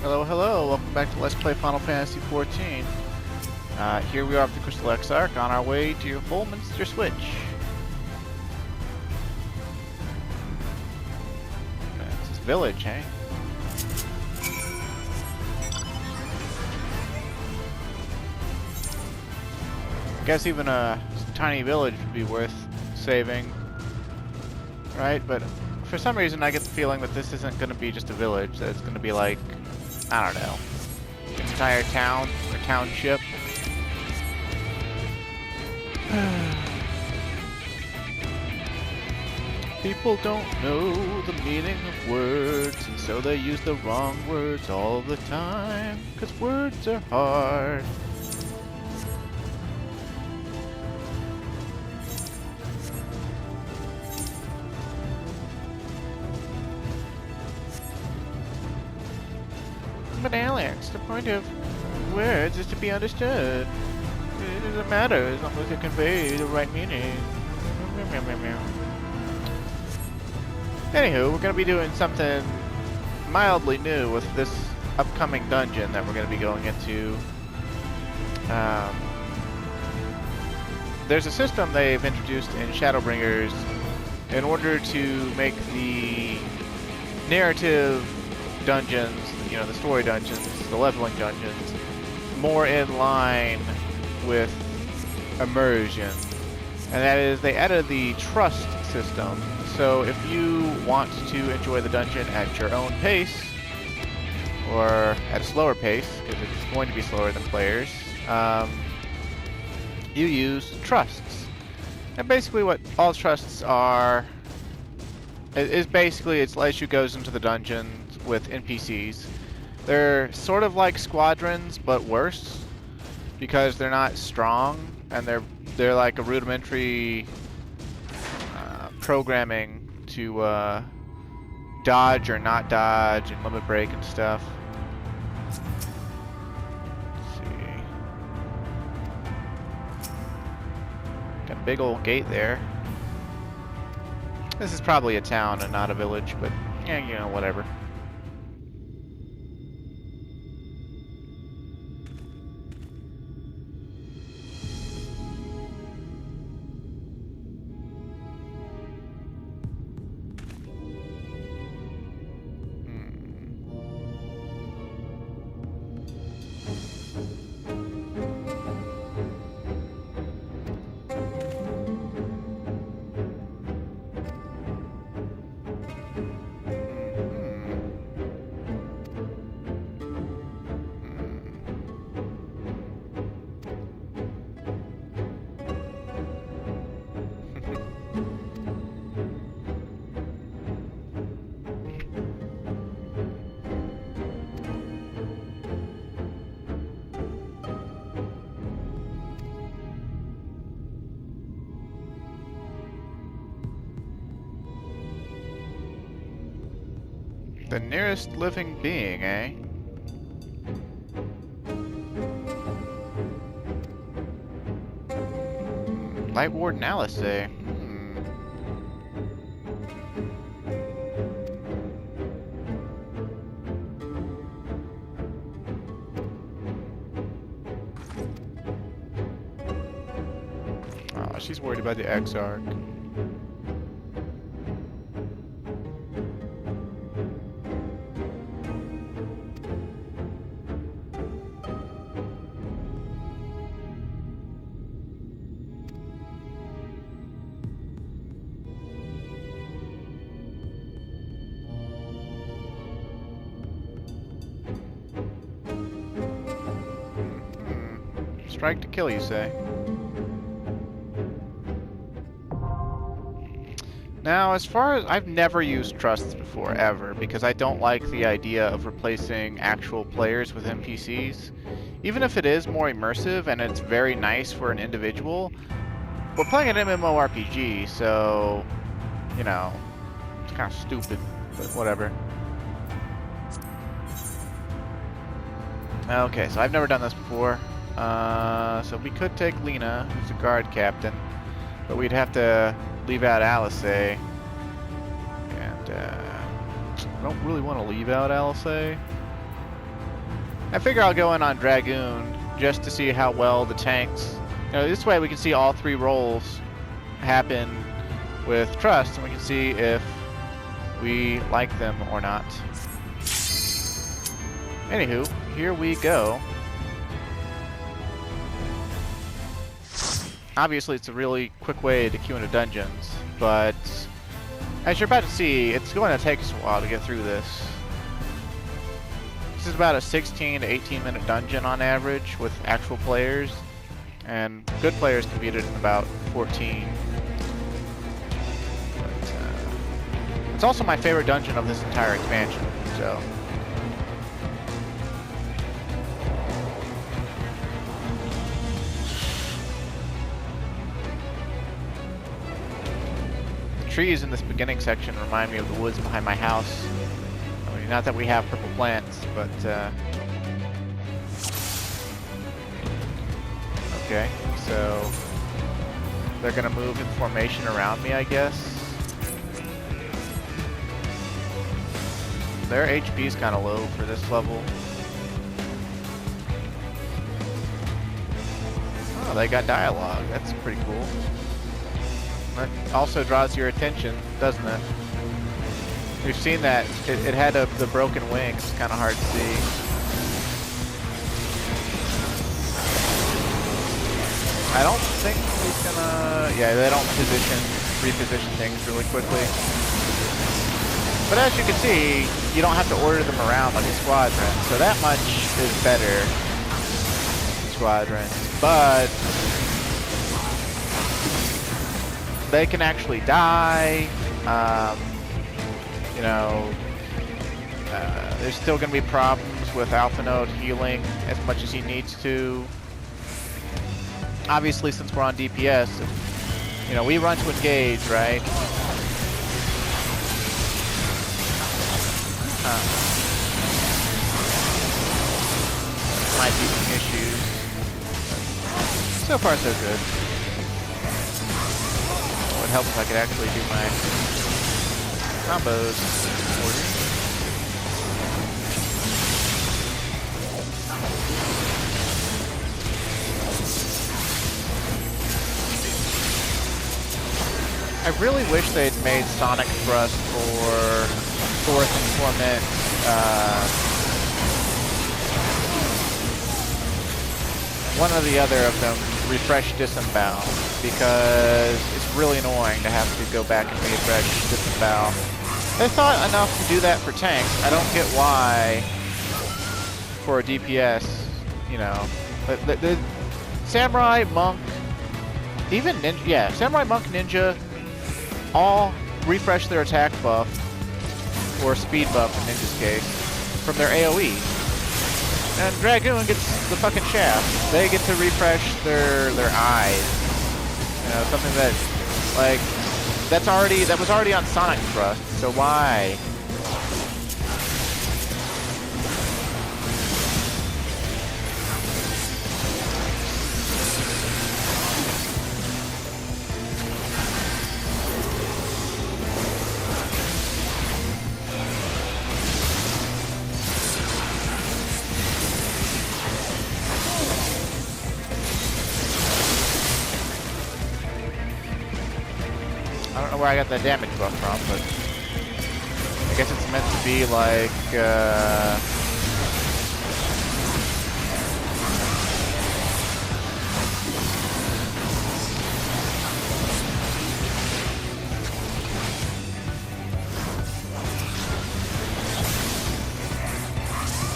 Hello, hello. Welcome back to Let's Play Final Fantasy XIV. Here we are at the Crystal Exarch on our way to Holminster Switch. It's this village, hey? I guess even a tiny village would be worth saving, right? But for some reason I get the feeling that this isn't going to be just a village, that it's going to be like, I don't know, an entire town or township. People don't know the meaning of words, and so they use the wrong words all the time, 'cause words are hard. But Alex, the point of words is to be understood. It doesn't matter as long as they convey the right meaning. Anywho, we're going to be doing something mildly new with this upcoming dungeon that we're going to be going into. There's a system they've introduced in Shadowbringers in order to make the narrative dungeons, you know, the story dungeons, the leveling dungeons, more in line with immersion. And that is, they added the trust system. So if you want to enjoy the dungeon at your own pace, or at a slower pace, because it's going to be slower than players, you use trusts. And basically what all trusts are is basically it's lets you goes into the dungeon with NPCs. They're sort of like squadrons, but worse, because they're not strong, and they're like a rudimentary programming to dodge or not dodge and limit break and stuff. Let's see. Got a big old gate there. This is probably a town and not a village, but yeah, you know, whatever. The nearest living being, eh? Light Warden Alice, eh? Oh, she's worried about the Exarch. Strike to kill, you say? Now, as far as I've never used trusts before, ever, because I don't like the idea of replacing actual players with NPCs. Even if it is more immersive and it's very nice for an individual, we're playing an MMORPG, so, you know, it's kind of stupid, but whatever. Okay, so I've never done this before. So we could take Lena, who's a guard captain, but we'd have to leave out Alice. And I don't really want to leave out Alice. I figure I'll go in on Dragoon just to see how well the tanks... You know, this way we can see all 3 rolls happen with Trust, and we can see if we like them or not. Anywho, here we go. Obviously, it's a really quick way to queue into dungeons, but as you're about to see, it's going to take us a while to get through this. This is about a 16 to 18 minute dungeon on average with actual players, and good players can beat it in about 14. But, it's also my favorite dungeon of this entire expansion, so... Trees in this beginning section remind me of the woods behind my house. I mean, not that we have purple plants, but okay, so they're gonna move in formation around me, I guess. Their HP is kind of low for this level. Oh, they got dialogue. That's pretty cool. That also draws your attention, doesn't it? We've seen that. It had the broken wings. It's kind of hard to see. I don't think he's gonna... Yeah, they don't reposition things really quickly. But as you can see, you don't have to order them around like a squadron. So that much is better than squadrons. But... they can actually die. You know, there's still going to be problems with Alpha Node healing as much as he needs to. Obviously, since we're on DPS, you know, we run to engage, right? Might be some issues. So far, so good. It would help if I could actually do my combos in order. I really wish they'd made Sonic Thrust for Fourth and Torment one or the other of them refresh disembowel, because it's really annoying to have to go back and refresh disembowel. They thought enough to do that for tanks. I don't get why for a DPS, you know. The Samurai, Monk, even Ninja, yeah, Samurai, Monk, Ninja, all refresh their attack buff, or speed buff in Ninja's case, from their AoE. And Dragoon gets the fucking shaft. They get to refresh their eyes. You know, something that, like, that was already on Sonic Thrust, so why? I don't know where I got that damage buff from, but I guess it's meant to be like,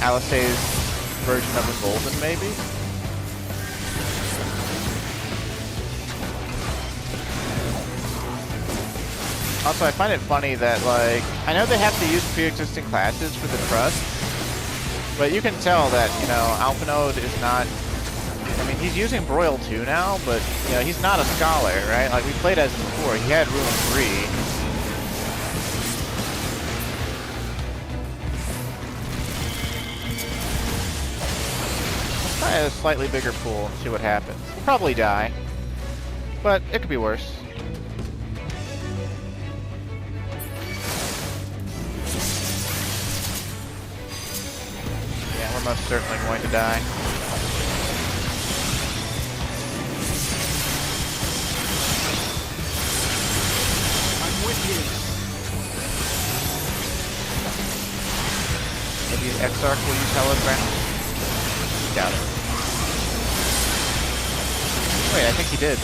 Alistair's version of a golden, maybe? Also, I find it funny that, like, I know they have to use pre-existing classes for the Trust, but you can tell that, you know, Alpha Node is not, I mean, he's using Broil 2 now, but, you know, he's not a Scholar, right? Like, we played as him before, he had Rune 3. Let's try a slightly bigger pool and see what happens. We'll probably die, but it could be worse. we're most certainly going to die. I'm with you. Maybe an Exarch will use Hologram? Doubt it. Wait, I think he did.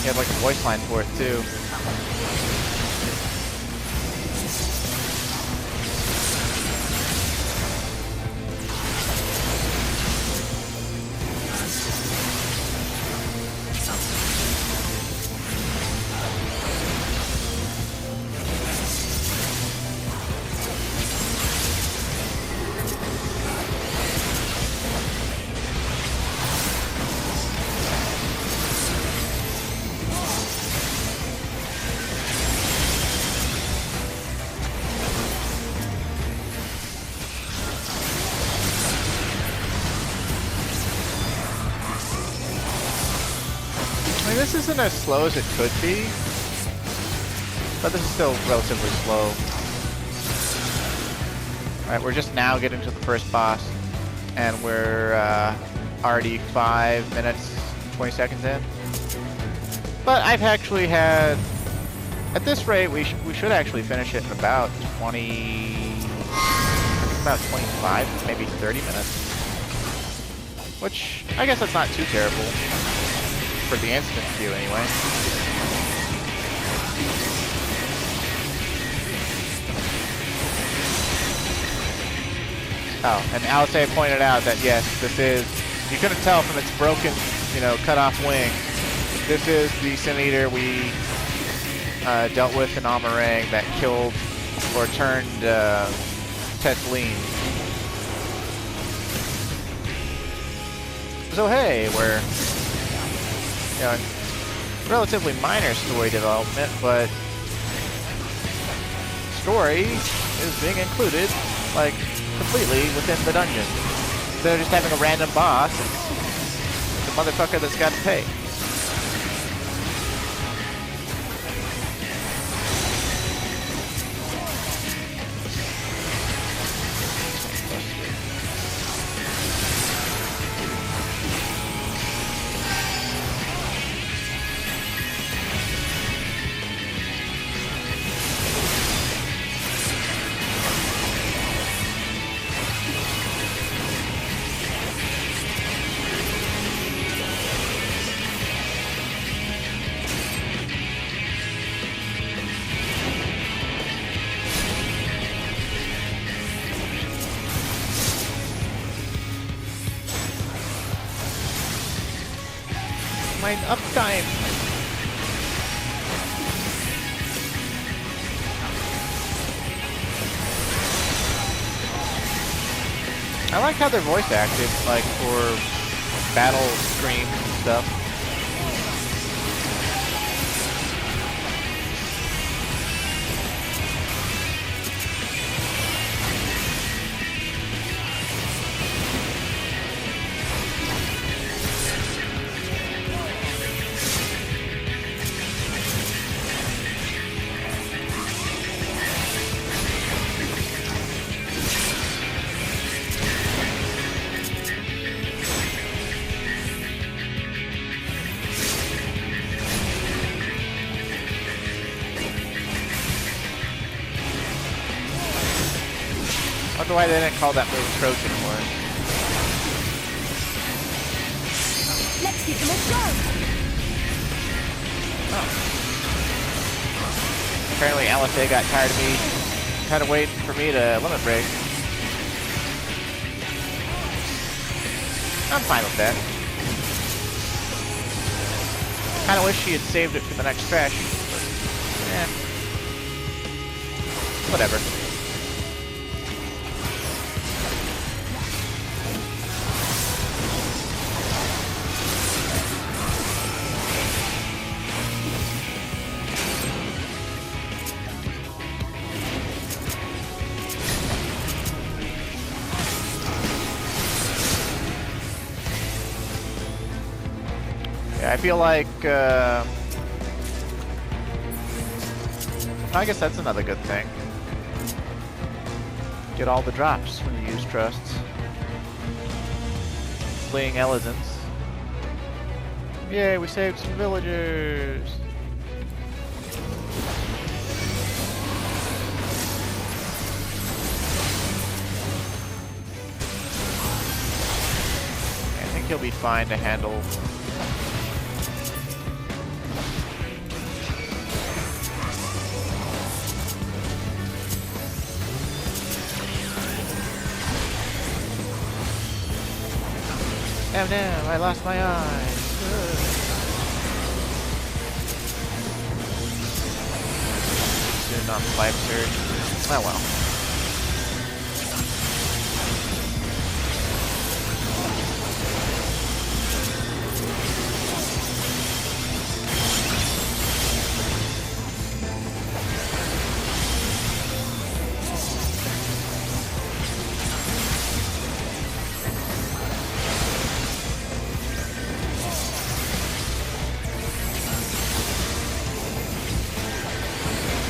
He had like a voice line for it too. I mean, this isn't as slow as it could be, but this is still relatively slow. Alright, we're just now getting to the first boss, and we're already 5 minutes, 20 seconds in. But I've actually had, at this rate, we should actually finish it in about 25, maybe 30 minutes. Which, I guess that's not too terrible. For the instant queue, anyway. Oh, and Alistair pointed out that yes, this is, you couldn't tell from its broken, cut off wing. This is the Sin Eater we dealt with in Amarang that killed or turned Tesleen. So hey, we're relatively minor story development, but story is being included, like, completely within the dungeon. Instead of just having a random boss, it's a motherfucker that's got to pay. My uptime. I like how they're voice acted, like for battle screams and stuff. I wonder why they didn't call that move Trojan Horse. Let's give them a go. Oh. Apparently LFA got tired of me, kind of waiting for me to limit break. I'm fine with that. Kind of wish she had saved it for the next stretch. Eh. Whatever. I feel like, I guess that's another good thing. Get all the drops when you use trusts. Fleeing elephants. Yay, we saved some villagers! I think he'll be fine to handle. Oh no, I lost my eyes. Soon on pipe surge. Oh well.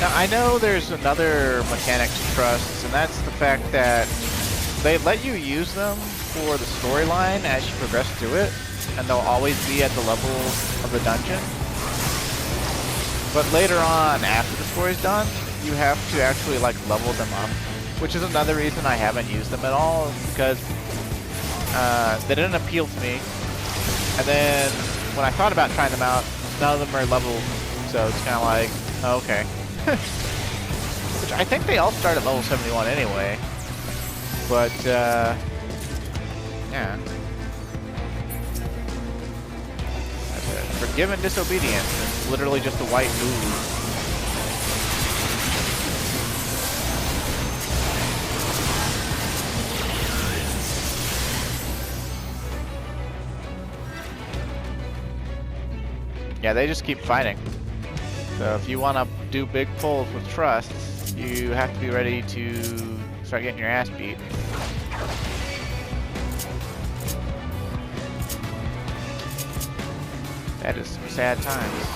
Now, I know there's another mechanic to trusts, and that's the fact that they let you use them for the storyline as you progress through it, and they'll always be at the level of the dungeon. But later on, after the story's done, you have to actually like level them up, which is another reason I haven't used them at all, because they didn't appeal to me. And then when I thought about trying them out, none of them are leveled, so it's kind of like, oh, okay. Which I think they all start at level 71 anyway. But, yeah. That's it. Forgiven disobedience. It's literally just a white ooze. Yeah, they just keep fighting. So if you want to do big pulls with trusts, you have to be ready to start getting your ass beat. That is some sad times.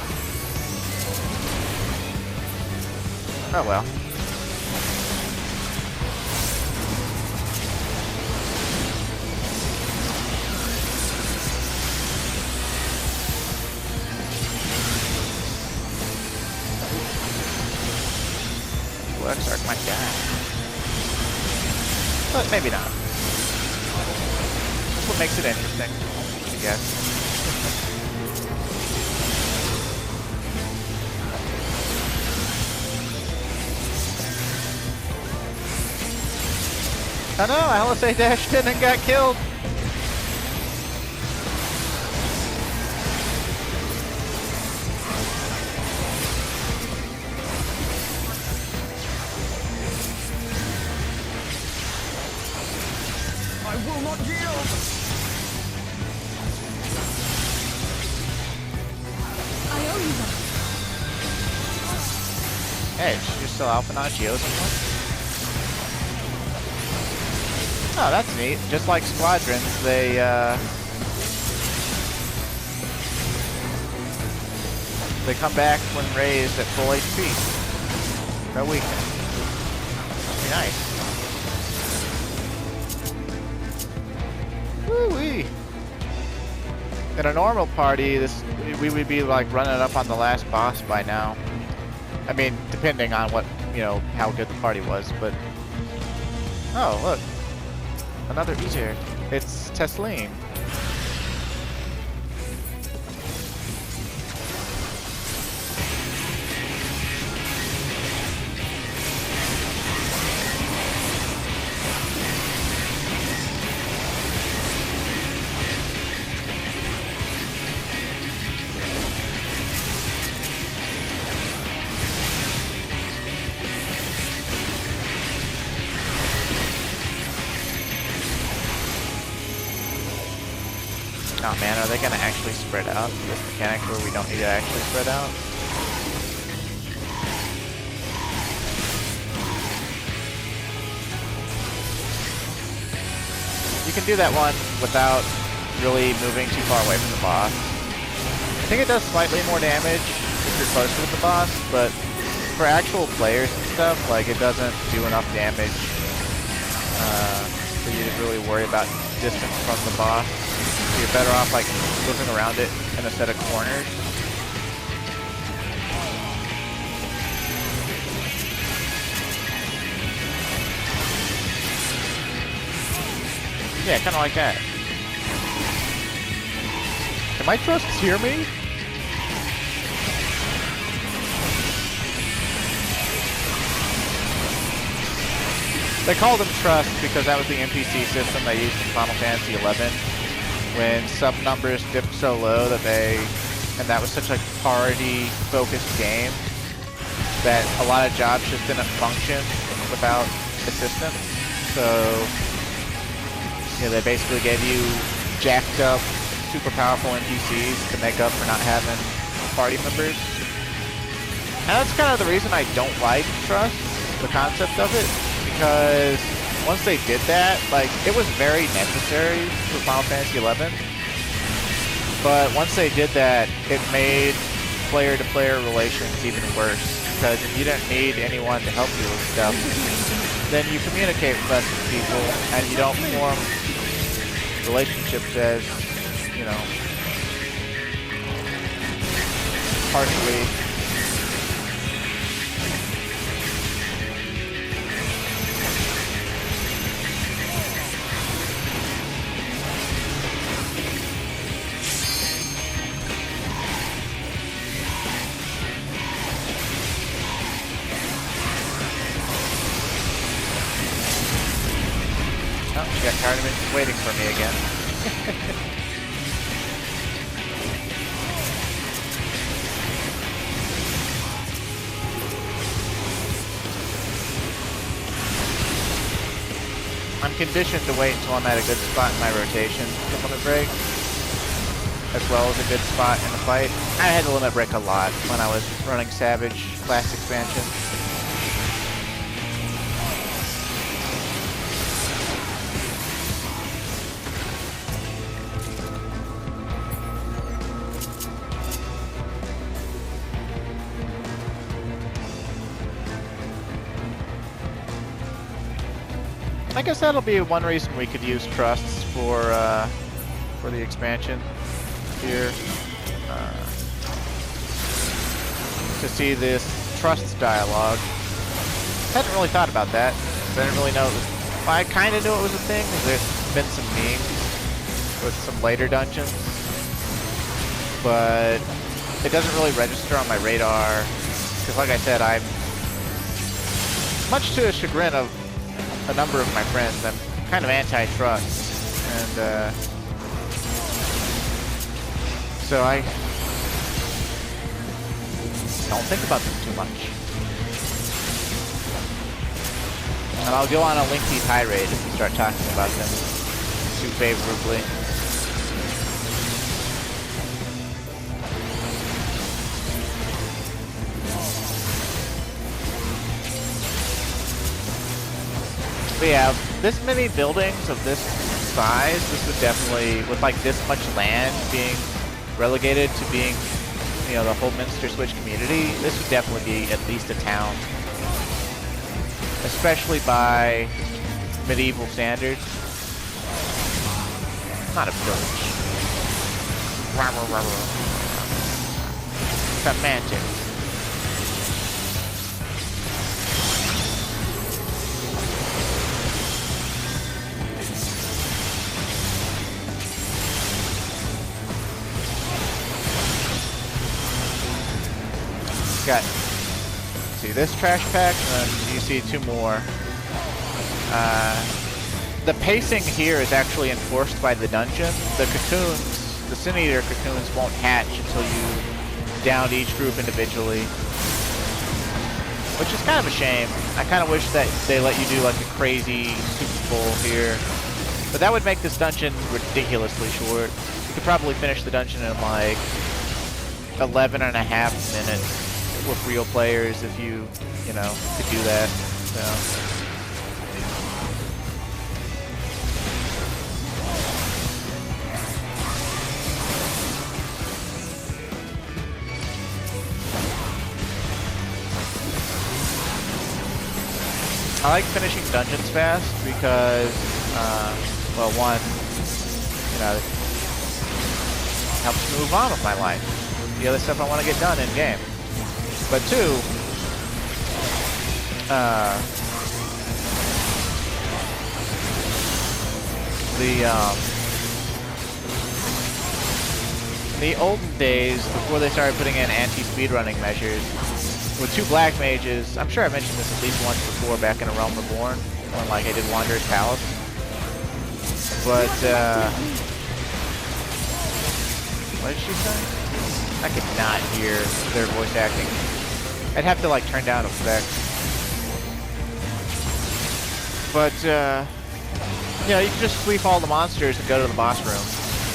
Oh well. Exarch might die. But maybe not. That's what makes it interesting, I guess. Oh no, LSA dashed in and got killed! I will not yield! I owe you that. Hey, you're still alpha on Geos anymore? Oh, that's neat. Just like squadrons, they come back when raised at full HP. No weakness. Be nice. Woo-wee! In a normal party, we would be like running up on the last boss by now. I mean, depending on what, how good the party was, but... Oh, look. Another Eater. It's Tesleen. Oh man, are they gonna actually spread out this mechanic where we don't need to actually spread out? You can do that one without really moving too far away from the boss. I think it does slightly more damage if you're closer to the boss, but for actual players and stuff, like it doesn't do enough damage for you to really worry about distance from the boss. So you're better off like moving around it in a set of corners. Yeah, kind of like that. Can my trusts hear me? They called them trusts because that was the NPC system they used in Final Fantasy XI when sub numbers dipped so low that and that was such a party-focused game that a lot of jobs just didn't function without assistance. So, they basically gave you jacked up, super powerful NPCs to make up for not having party members. And that's kind of the reason I don't like trusts, the concept of it. Because once they did that, like, it was very necessary for Final Fantasy XI. But once they did that, it made player-to-player relations even worse. Because if you didn't need anyone to help you with stuff, then you communicate with less people, and you don't form relationships as, partially. Oh, she got tired of me waiting for me again. I'm conditioned to wait until I'm at a good spot in my rotation to limit break, as well as a good spot in the fight. I had to limit break a lot when I was running Savage class expansion. I guess that'll be one reason we could use trusts for the expansion here. To see this trusts dialogue. Hadn't really thought about that. I didn't really know it was, well, I kind of knew it was a thing because there's been some memes with some later dungeons, but it doesn't really register on my radar because, like I said, I'm much to the chagrin of a number of my friends. I'm kind of anti-trust, and so I don't think about them too much. And I'll go on a lengthy tirade if we start talking about them too favorably. But yeah, this many buildings of this size, this would definitely, with like this much land being relegated to being, the whole Minster Switch community, this would definitely be at least a town. Especially by medieval standards. Not a village. Semantics. Got, see this trash pack, and then you see two more. The pacing here is actually enforced by the dungeon. The cocoons, the Sin Eater cocoons won't hatch until you down each group individually. Which is kind of a shame. I kind of wish that they let you do like a crazy Super Bowl here. But that would make this dungeon ridiculously short. You could probably finish the dungeon in like 11 and a half minutes. With real players, if you could do that. So. I like finishing dungeons fast because, well, one, you know, it helps me move on with my life. The other stuff I want to get done in game. But two, the olden days, before they started putting in anti-speedrunning measures, with two black mages, I'm sure I mentioned this at least once before back in A Realm Reborn, when like I did Wanderer's Palace. But, what did she say? I could not hear their voice acting. I'd have to like turn down effects. But, you know, you can just sweep all the monsters and go to the boss room.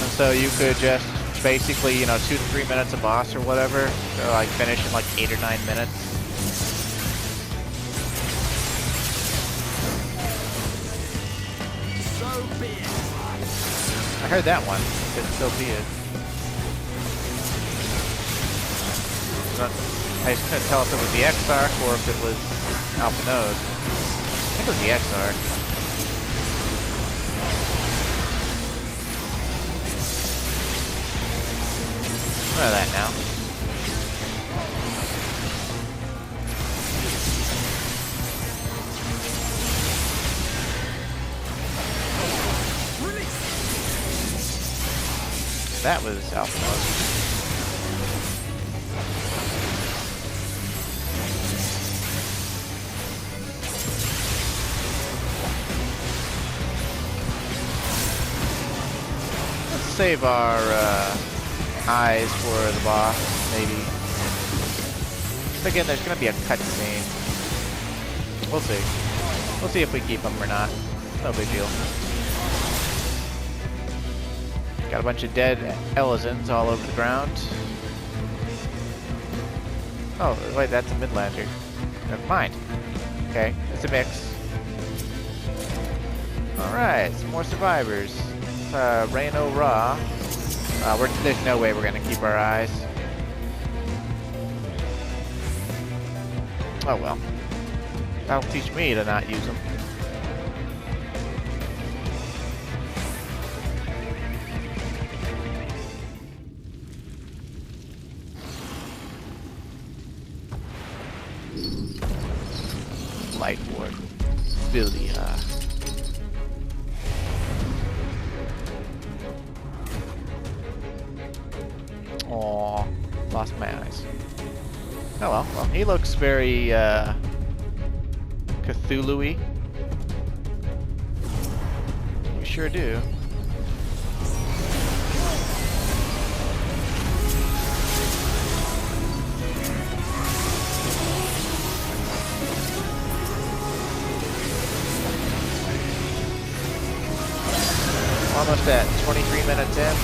And so you could just basically, you know, 2 to 3 minutes a boss or whatever. So like finish in like 8 or 9 minutes. So be it. I heard that one. So be it. I just couldn't tell if it was the X-Arc or if it was Alpha Node. I think it was the X-Arc. None of that now. That was Alpha Node. Save our eyes for the boss, maybe. But again, there's gonna be a cutscene. We'll see. We'll see if we keep them or not. No big deal. Got a bunch of dead Elizons all over the ground. Oh, wait, that's a Midlander. Never mind. Okay, it's a mix. Alright, some more survivors. Reno Ra. There's no way we're gonna keep our eyes. Oh well. That'll teach me to not use them. Light Ward. Billy, Aw, lost my eyes. Oh well, he looks very, Cthulhu-y. You sure do. Almost at 23 minutes in.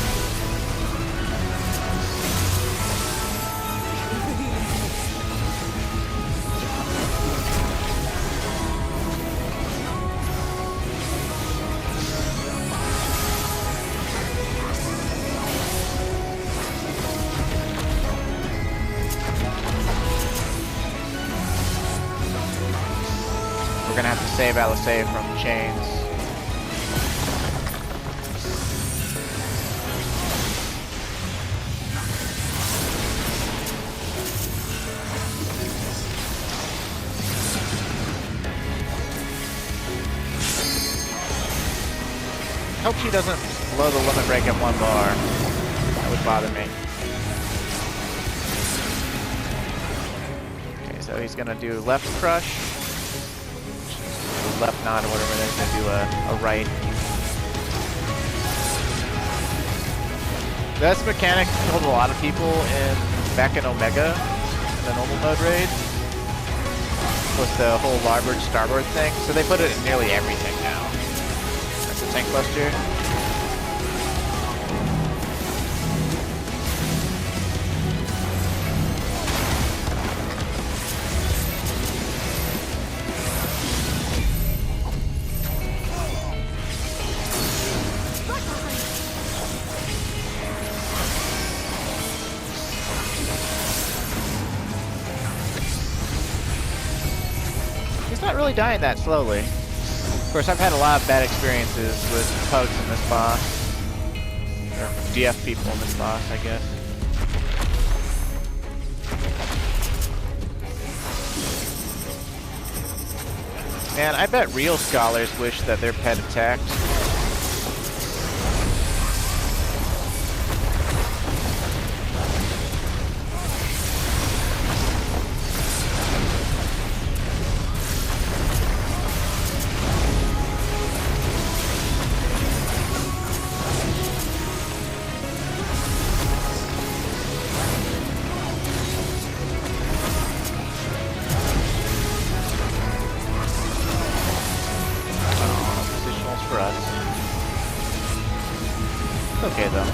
We're gonna have to save Alisei from chains. I hope she doesn't blow the limit break at 1 bar. That would bother me. Okay, so he's gonna do left crush. Left nod or whatever, then he's gonna do a right. This mechanic killed a lot of people back in Omega, in the normal mode raid. With the whole larboard starboard thing. So they put it in nearly everything now. That's the tank buster. really dying that slowly. Of course, I've had a lot of bad experiences with pugs in this boss. Or DF people in this boss, I guess. Man, I bet real scholars wish that their pet attacked. For us. It's okay though.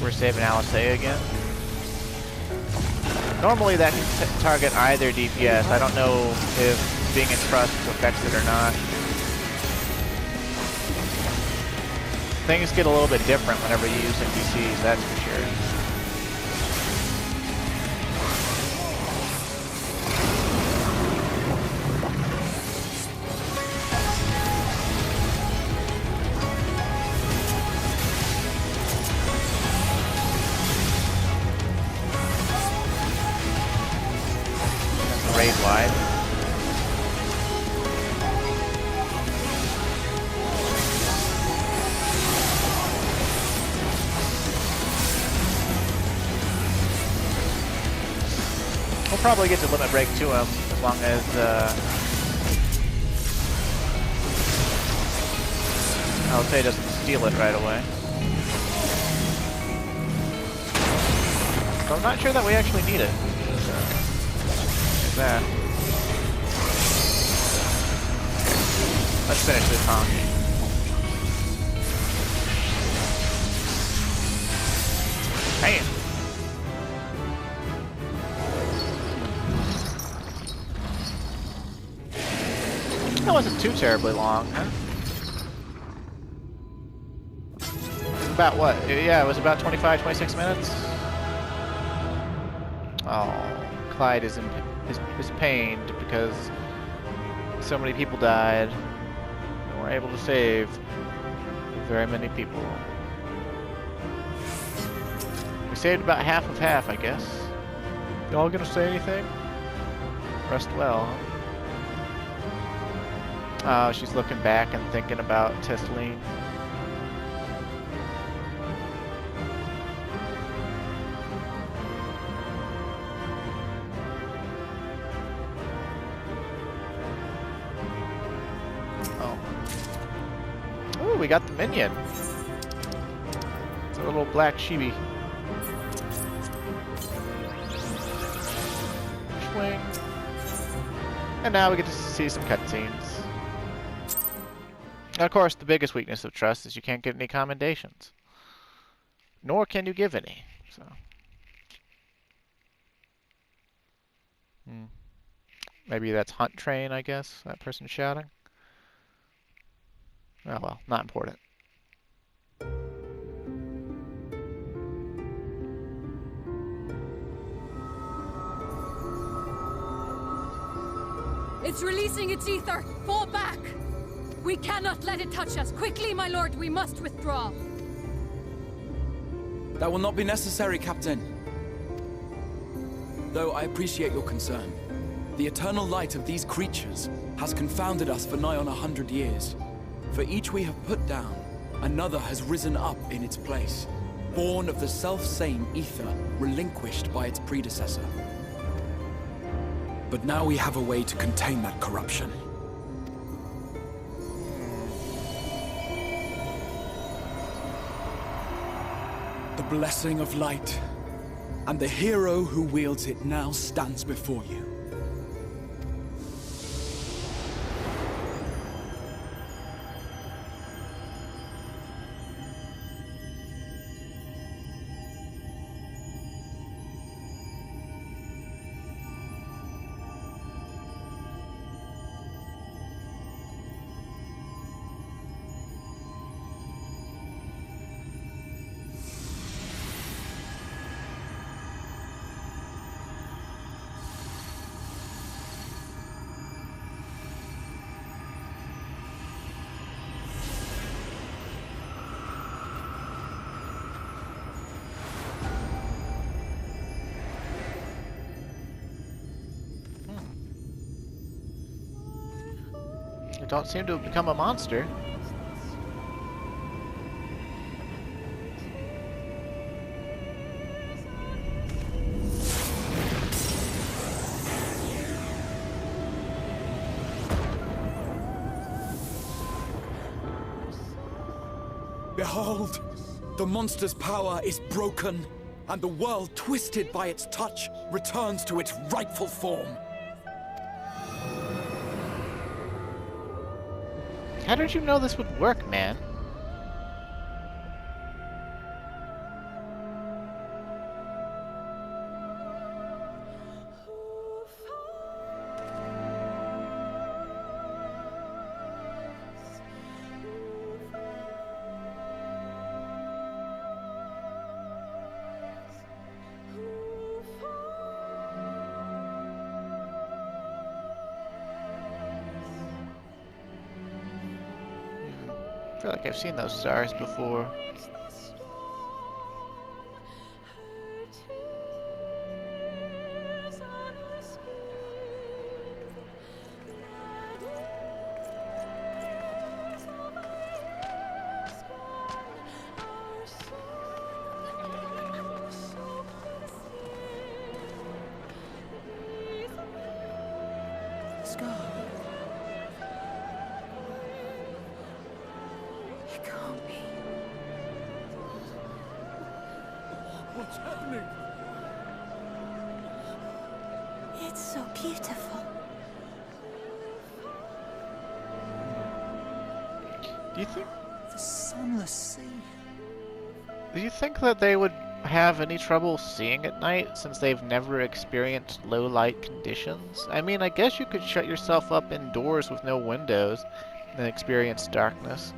We're saving Alisea again. Normally that can target either DPS. I don't know if being in trust affects it or not. Things get a little bit different whenever you use NPCs, that's for sure. Raid wide. We'll probably get to limit break to him as long as Alisea doesn't steal it right away. So I'm not sure that we actually need it. That. Let's finish this honky. Bam! That wasn't too terribly long, huh? About what? Yeah, it was about 25, 26 minutes. Oh, Clyde is pained because so many people died and we're able to save very many people. We saved about half of half, I guess. Y'all gonna say anything? Rest well. Oh, she's looking back and thinking about Tesleen. We got the minion. It's a little black chibi. Swing. And now we get to see some cutscenes. And of course, the biggest weakness of Trust is you can't get any commendations. Nor can you give any. So. Maybe that's Hunt Train, I guess, that person shouting. Oh well, not important. It's releasing its ether! Fall back! We cannot let it touch us! Quickly, my lord, we must withdraw! That will not be necessary, Captain. Though I appreciate your concern. The eternal light of these creatures has confounded us for nigh on 100 years. For each we have put down, another has risen up in its place, born of the self-same ether relinquished by its predecessor. But now we have a way to contain that corruption. The blessing of light, and the hero who wields it now stands before you. They don't seem to have become a monster. Behold! The monster's power is broken, and the world, twisted by its touch, returns to its rightful form. How did you know this would work, man? I feel like I've seen those stars before. What's happening? It's so beautiful. Do you think? The sunless sea. Do you think that they would have any trouble seeing at night since they've never experienced low light conditions? I mean, I guess you could shut yourself up indoors with no windows and experience darkness.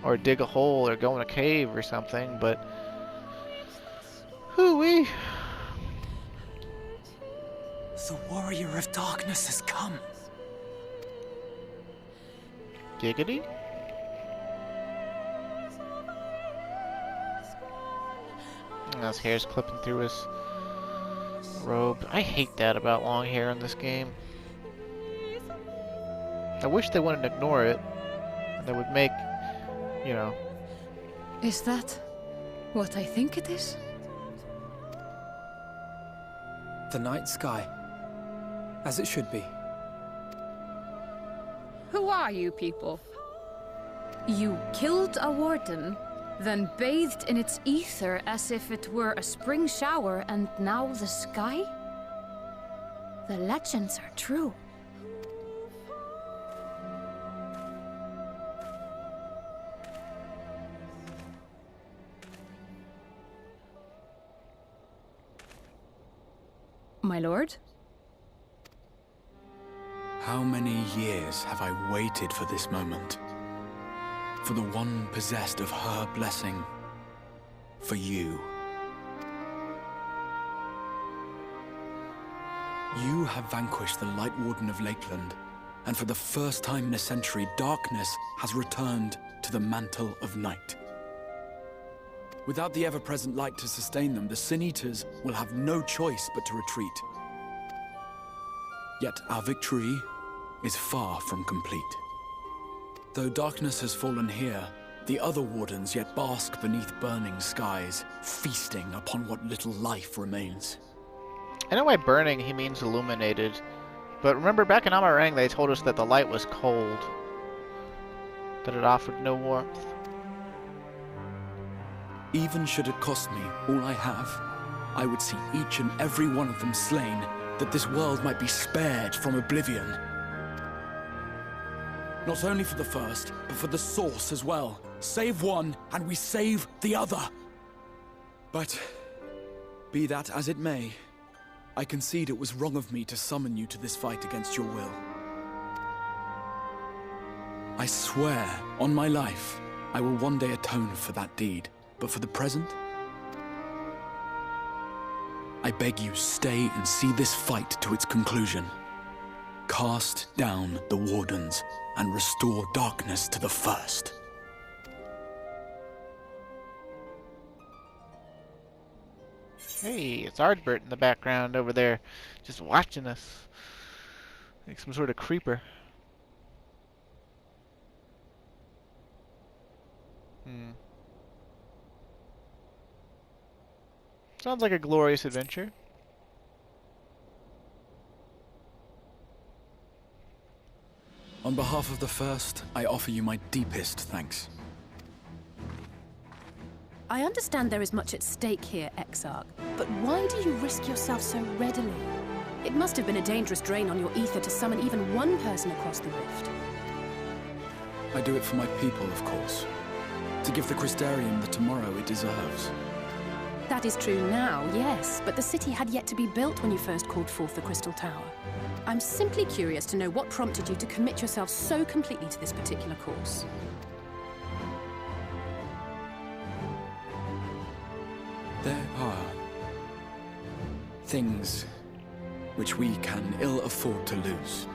Or dig a hole or go in a cave or something, but hoo-wee. The warrior of darkness has come. Giggity? His hair's clipping through his robe. I hate that about long hair in this game. I wish they wouldn't ignore it. And they would make, you know... Is that what I think it is? The night sky. As it should be. Who are you people? You killed a warden, then bathed in its ether as if it were a spring shower, and now the sky? The legends are true. My lord? How many years have I waited for this moment? For the one possessed of her blessing. For you. You have vanquished the Light Warden of Lakeland, and for the first time in a century, darkness has returned to the mantle of night. Without the ever-present light to sustain them, the Sin Eaters will have no choice but to retreat. Yet our victory is far from complete. Though darkness has fallen here, the other wardens yet bask beneath burning skies, feasting upon what little life remains. I know by burning he means illuminated, but remember back in Amarang they told us that the light was cold, that it offered no warmth. Even should it cost me all I have, I would see each and every one of them slain, that this world might be spared from oblivion. Not only for the first, but for the source as well. Save one, and we save the other. But, be that as it may, I concede it was wrong of me to summon you to this fight against your will. I swear, on my life, I will one day atone for that deed. But for the present, I beg you stay and see this fight to its conclusion. Cast down the wardens and restore darkness to the first. Hey, it's Ardbert in the background over there, just watching us. Like some sort of creeper. Hmm. Sounds like a glorious adventure. On behalf of the First, I offer you my deepest thanks. I understand there is much at stake here, Exarch, but why do you risk yourself so readily? It must have been a dangerous drain on your ether to summon even one person across the rift. I do it for my people, of course. To give the Crystarium the tomorrow it deserves. That is true now, yes, but the city had yet to be built when you first called forth the Crystal Tower. I'm simply curious to know what prompted you to commit yourself so completely to this particular course. There are things which we can ill afford to lose.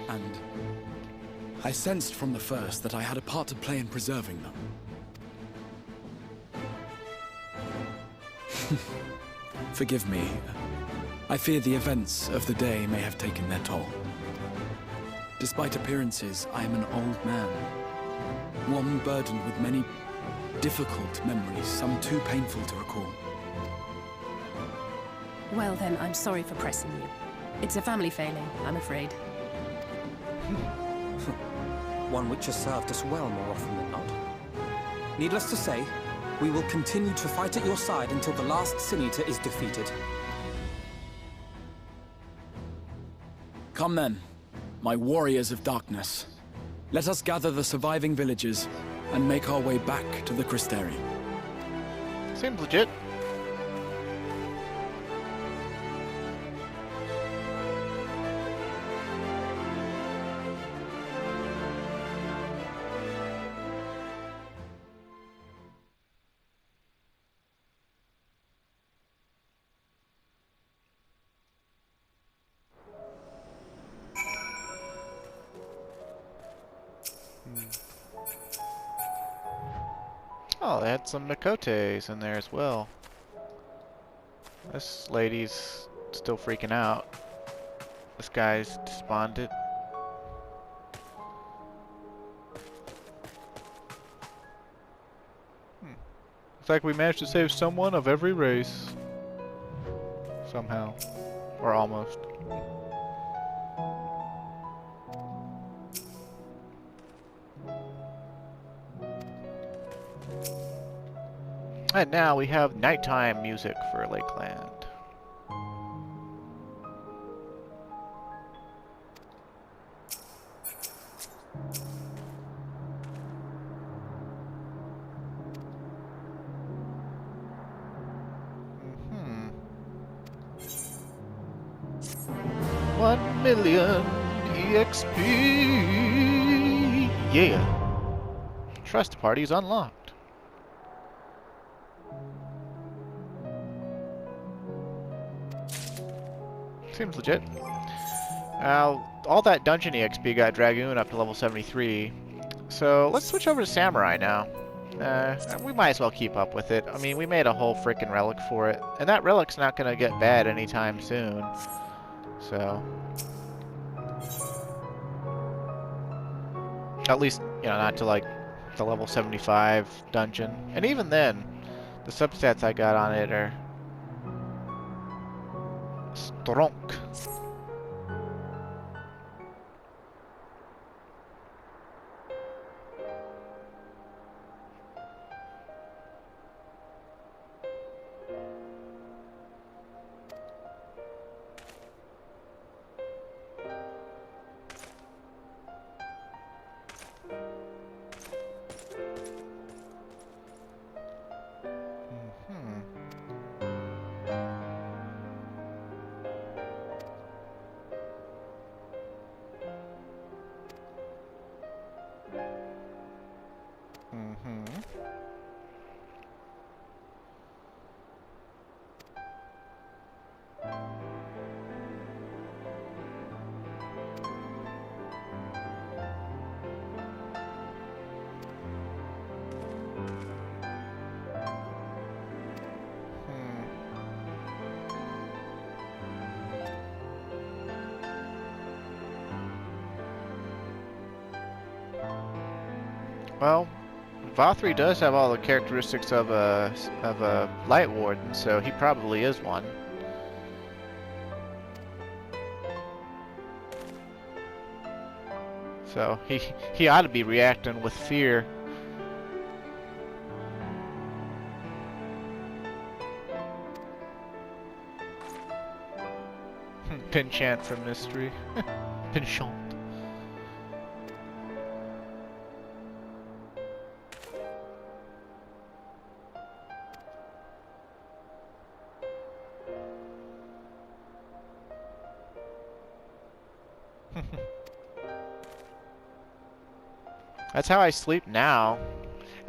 And I sensed from the first that I had a part to play in preserving them. Forgive me. I fear the events of the day may have taken their toll. Despite appearances, I am an old man. One burdened with many difficult memories, some too painful to recall. Well then, I'm sorry for pressing you. It's a family failing, I'm afraid. One which has served us well more often than not. Needless to say, we will continue to fight at your side until the last Sin Eater is defeated. Come then, my warriors of darkness. Let us gather the surviving villagers and make our way back to the Crystarium. Seems legit. Oh, they had some Makotes in there as well. This lady's still freaking out. This guy's despondent. Looks like we managed to save someone of every race. Somehow. Or almost. And now we have nighttime music for Lakeland. Mm-hmm. 1 million EXP! Yeah! Trust party's unlocked. Seems legit. All that dungeon EXP got Dragoon up to level 73. So let's switch over to Samurai now. We might as well keep up with it. I mean, we made a whole frickin' relic for it. And that relic's not gonna get bad anytime soon. So... at least, you know, not to like the level 75 dungeon. And even then, the substats I got on it are... Stronk. Well, Vothri does have all the characteristics of a Light Warden, so he probably is one. So he ought to be reacting with fear. Penchant for mystery. Penchant. That's how I sleep now.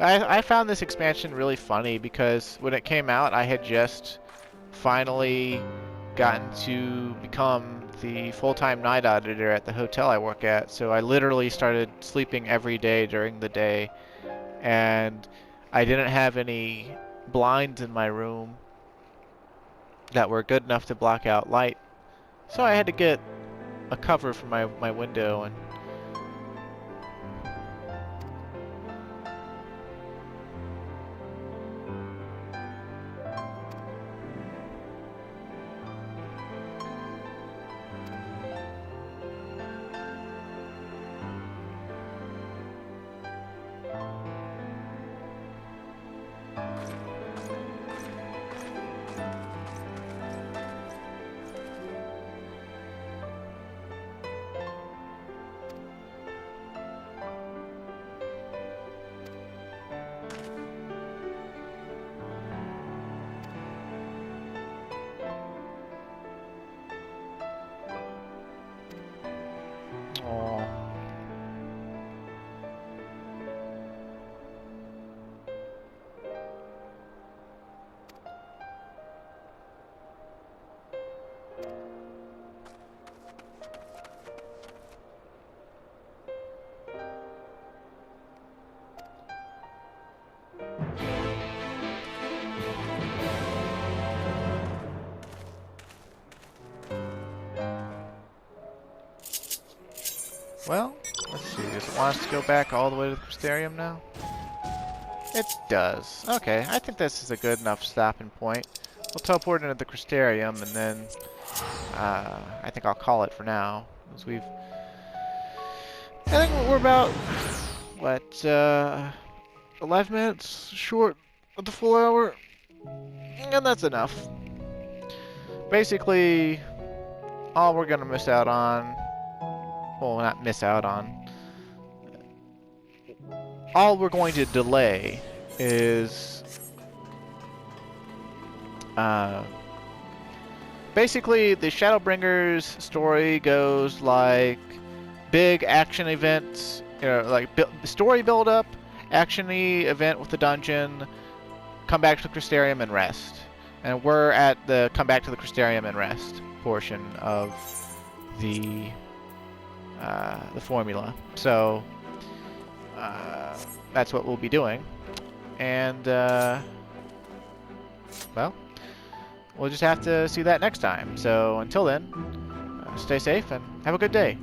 I found this expansion really funny because when it came out, I had just finally gotten to become the full-time night auditor at the hotel I work at. So I literally started sleeping every day during the day, and I didn't have any blinds in my room that were good enough to block out light. So I had to get a cover for my window, and well, let's see. Does it want us to go back all the way to the Crystarium now? It does. Okay, I think this is a good enough stopping point. We'll teleport into the Crystarium, and then I think I'll call it for now, because I think we're about what 11 minutes short of the full hour, and that's enough. Basically, all we're gonna miss out on. Well, not miss out on. All we're going to delay is basically the Shadowbringers story goes like big action events, you know, like story build up, action-y event with the dungeon, come back to the Crystarium and rest. And we're at the come back to the Crystarium and rest portion of the formula. So that's what we'll be doing, and well, we'll just have to see that next time. So until then, stay safe and have a good day.